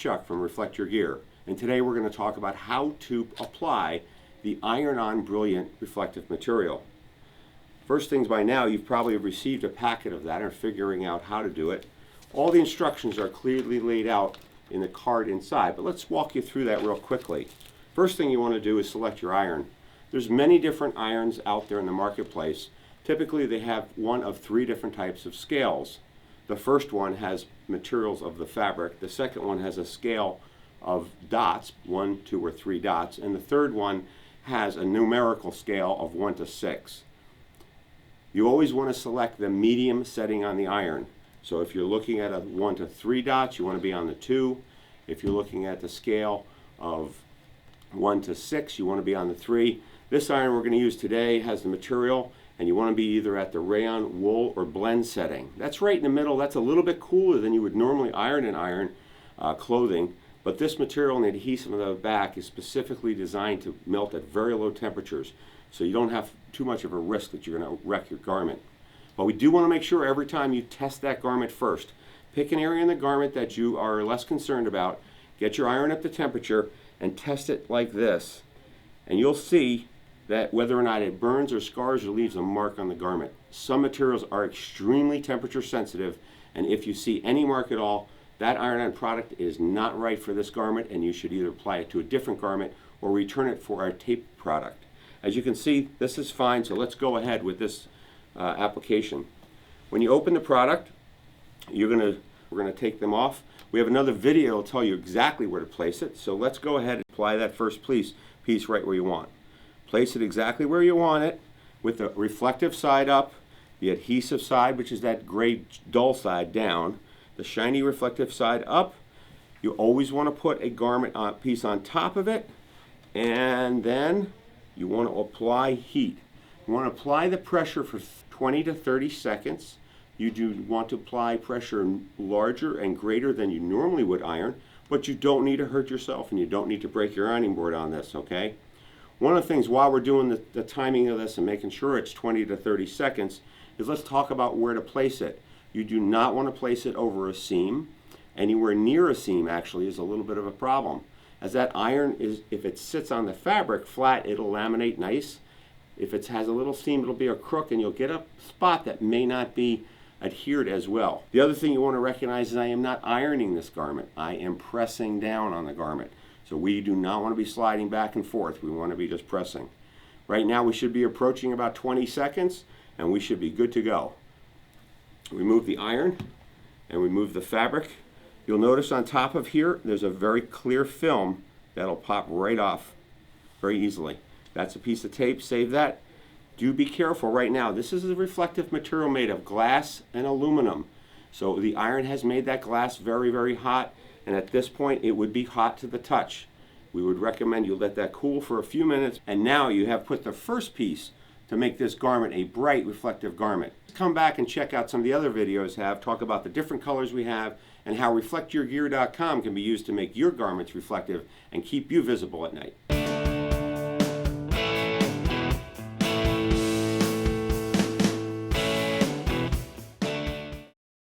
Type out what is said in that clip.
Chuck from Reflect Your Gear, and today we're going to talk about how to apply the Iron-on Brilliant reflective material. First things, by now you've probably received a packet of that and are figuring out how to do it. All the instructions are clearly laid out in the card inside, but let's walk you through that real quickly. First thing you want to do is select your iron. There's many different irons out there in the marketplace. Typically they have one of 3 different types of scales. The first one has materials of the fabric. The second one has a scale of dots, 1, 2, or 3 dots. And the third one has a numerical scale of 1 to 6. You always want to select the medium setting on the iron. So if you're looking at a 1 to 3 dots, you want to be on the 2. If you're looking at the scale of 1 to 6, you want to be on the 3. This iron we're going to use today has the material, and you want to be either at the rayon, wool, or blend setting. That's right in the middle. That's a little bit cooler than you would normally iron in iron clothing, but this material and the adhesive on the back is specifically designed to melt at very low temperatures, so you don't have too much of a risk that you're going to wreck your garment. But we do want to make sure every time you test that garment first. Pick an area in the garment that you are less concerned about, get your iron up to temperature, and test it like this. And you'll see that whether or not it burns or scars or leaves a mark on the garment. Some materials are extremely temperature sensitive, and if you see any mark at all, that iron-on product is not right for this garment, and you should either apply it to a different garment or return it for our tape product. As you can see, this is fine, so let's go ahead with this application. When you open the product, we're going to take them off. We have another video to tell you exactly where to place it, so let's go ahead and apply that first piece right where you want. Place it exactly where you want it, with the reflective side up, the adhesive side, which is that gray dull side, down, the shiny reflective side up. You always want to put a garment piece on top of it, and then you want to apply heat. You want to apply the pressure for 20 to 30 seconds. You do want to apply pressure larger and greater than you normally would iron, but you don't need to hurt yourself and you don't need to break your ironing board on this, okay? One of the things while we're doing the timing of this and making sure it's 20 to 30 seconds is let's talk about where to place it. You do not want to place it over a seam. Anywhere near a seam actually is a little bit of a problem. As that iron if it sits on the fabric flat, it'll laminate nice. If it has a little seam, it'll be a crook and you'll get a spot that may not be adhered as well. The other thing you want to recognize is I am not ironing this garment. I am pressing down on the garment. So we do not want to be sliding back and forth. We want to be just pressing. Right now we should be approaching about 20 seconds and we should be good to go. Remove the iron and remove the fabric. You'll notice on top of here there's a very clear film that'll pop right off very easily. That's a piece of tape. Save that. Do be careful right now. This is a reflective material made of glass and aluminum. So the iron has made that glass very, very hot, and at this point it would be hot to the touch. We would recommend you let that cool for a few minutes, and now you have put the first piece to make this garment a bright reflective garment. Come back and check out some of the other videos talk about the different colors we have and how ReflectYourGear.com can be used to make your garments reflective and keep you visible at night.